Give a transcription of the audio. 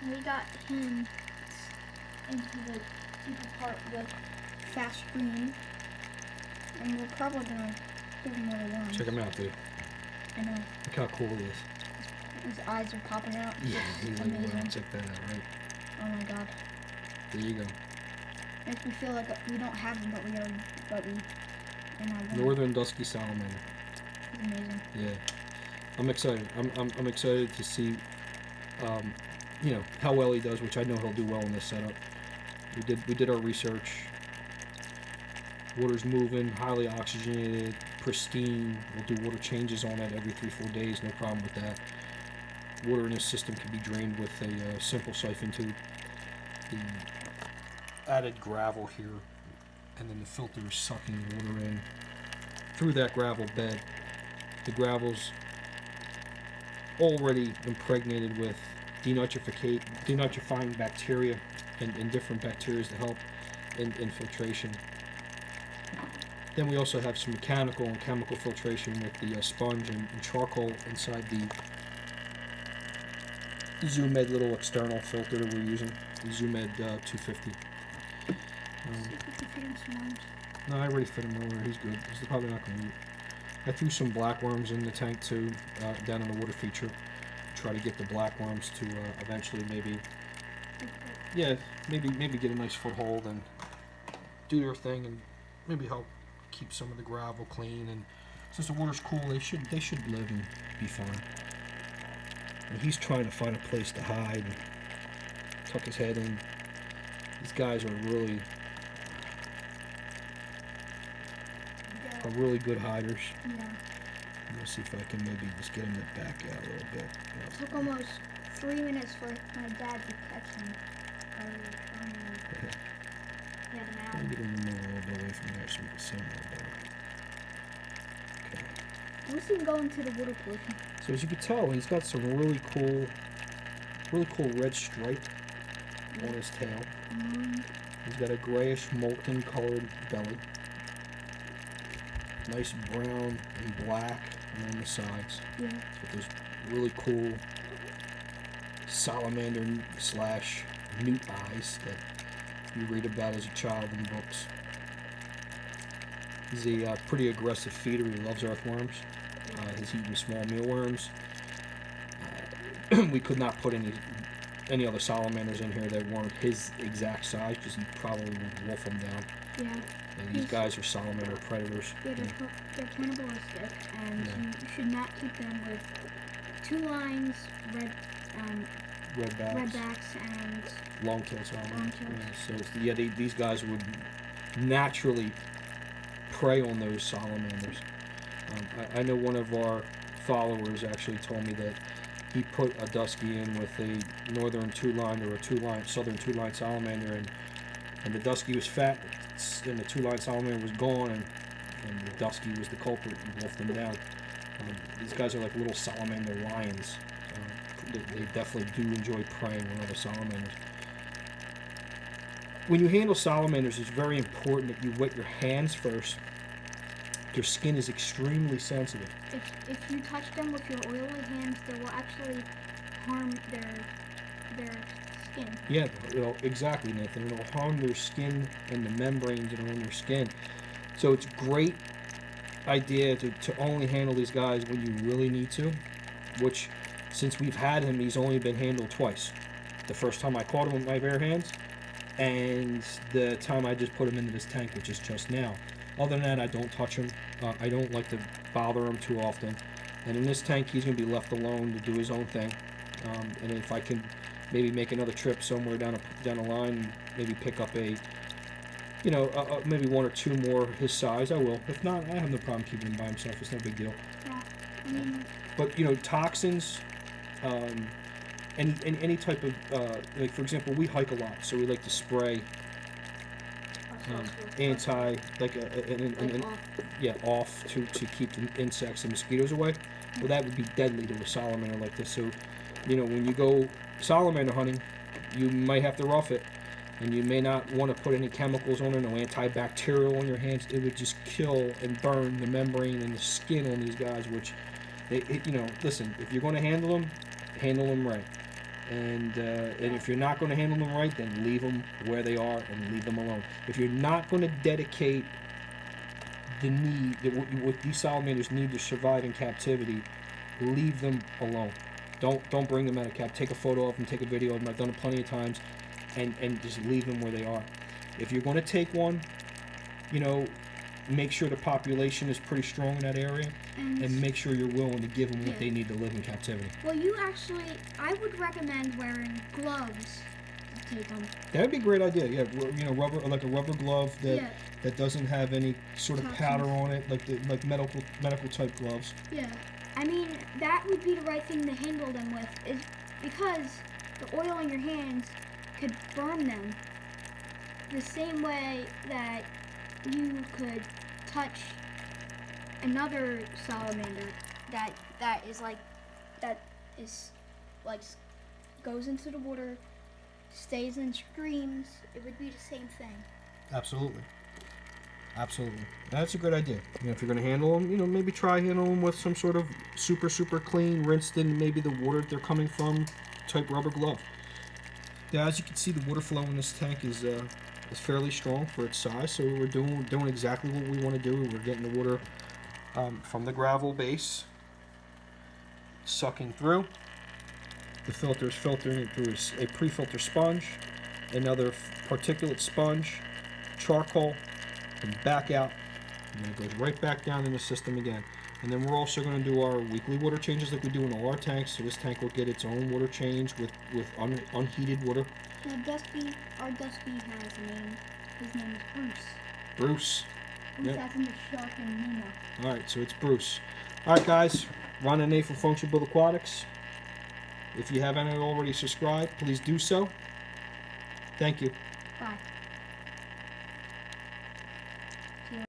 We got him into the deeper part with fast green, and we're probably gonna give him more worms. Check him out, dude. I know. Look how cool he is. His eyes are popping out. Yeah, he's like, amazing. wow, check that out, right? Oh my god. There you go. Makes me feel like we don't have him, but we. Northern Dusky Salamander. He's amazing. Yeah, I'm excited. I'm excited to see, you know, how well he does, which I know he'll do well in this setup. We did our research. Water's moving, highly oxygenated, pristine. We'll do water changes on it every 3-4 days. No problem with that. Water in this system can be drained with a simple siphon tube. The added gravel here, and then the filter is sucking water in through that gravel bed. The gravel's already impregnated with denitrifying bacteria and different bacteria to help in filtration. Then we also have some mechanical and chemical filtration with the sponge and charcoal inside the ZoomEd little external filter that we're using, the ZoomEd 250. No, I already fit him over. He's good. He's probably not going to eat. I threw some blackworms in the tank too, down in the water feature. Try to get the blackworms to eventually maybe get a nice foothold and do their thing and maybe help keep some of the gravel clean. And since the water's cool, they should live and be fine. And he's trying to find a place to hide and tuck his head in. These guys are really good hiders. Yeah. I'm gonna see if I can maybe just get him to back out a little bit. It took almost 3 minutes for my dad to catch him. Get him out. Let me get him a little bit away from there so we can see him a little better. Okay. Let's see him go into the water pollution. So as you can tell, he's got some really cool red stripe on his tail. He's got a grayish molten colored belly. Nice brown and black on the sides. Yeah. With those really cool salamander / newt eyes that you read about as a child in books. He's a pretty aggressive feeder. He loves earthworms. He's eaten small mealworms. We could not put any other salamanders in here that weren't his exact size because he probably would wolf them down. Yeah. And these guys are salamander predators. Yeah, they're cannibalistic, and you should not keep them with 2 lines, redbacks, and long-tailed salamanders. long-tailed. Yeah, so these guys would naturally prey on those salamanders. I know one of our followers actually told me that he put a Dusky in with a northern 2-line or a southern 2-line salamander, and the Dusky was fat, and the 2-line salamander was gone, and the Dusky was the culprit and wolfed them down. These guys are like little salamander lions. They definitely do enjoy preying on other salamanders. When you handle salamanders, it's very important that you wet your hands first. Their skin is extremely sensitive. If you touch them with your oily hands, they will actually harm their skin. Yeah, exactly, Nathan. It'll harm their skin and the membranes that are on their skin. So it's a great idea to only handle these guys when you really need to, which, since we've had him, he's only been handled twice. The first time I caught him with my bare hands, and the time I just put him into this tank, which is just now. Other than that, I don't touch him. I don't like to bother him too often. And in this tank, he's going to be left alone to do his own thing. And if I can maybe make another trip somewhere down the line, and maybe pick up maybe 1 or 2 more his size, I will. If not, I have no problem keeping him by himself. It's no big deal. Yeah. But toxins, any type of like, for example, we hike a lot, so we like to spray off to keep the insects and mosquitoes away. Well, that would be deadly to a salamander like this. So, when you go salamander hunting, you might have to rough it, and you may not want to put any chemicals on it, no antibacterial on your hands. It would just kill and burn the membrane and the skin on these guys, which listen, if you're going to handle them right. And if you're not going to handle them right, then leave them where they are and leave them alone. If you're not going to dedicate the need, what these salamanders need to survive in captivity, leave them alone. Don't bring them out of cap. Take a photo of them, take a video of them. I've done it plenty of times, and just leave them where they are. If you're going to take one, make sure the population is pretty strong in that area, and make sure you're willing to give them what they need to live in captivity. Well, I would recommend wearing gloves to take them. That would be a great idea. Yeah, rubber, like a rubber glove that doesn't have any sort of powder on it, like medical type gloves. Yeah, I mean that would be the right thing to handle them with, is because the oil in your hands could burn them the same way that you could touch another salamander that is like goes into the water, stays and screams. It would be the same thing. Absolutely. That's a good idea. If you're going to handle them, maybe try handling them with some sort of super clean, rinsed in maybe the water they're coming from type rubber glove. Now, as you can see, the water flow in this tank is fairly strong for its size, so we're doing exactly what we want to do. We're getting the water from the gravel base, sucking through. The filter is filtering it through a pre-filter sponge, another particulate sponge, charcoal, and back out, and then it goes right back down in the system again. And then we're also going to do our weekly water changes like we do in all our tanks. So this tank will get its own water change with unheated water. Now our Dusky has a name. His name is Bruce. Bruce. Bruce as in the shark and Nemo. Alright, so it's Bruce. Alright guys, Ron and Nate from FunctionBuilt-Aquatics. If you haven't already subscribed, please do so. Thank you. Bye.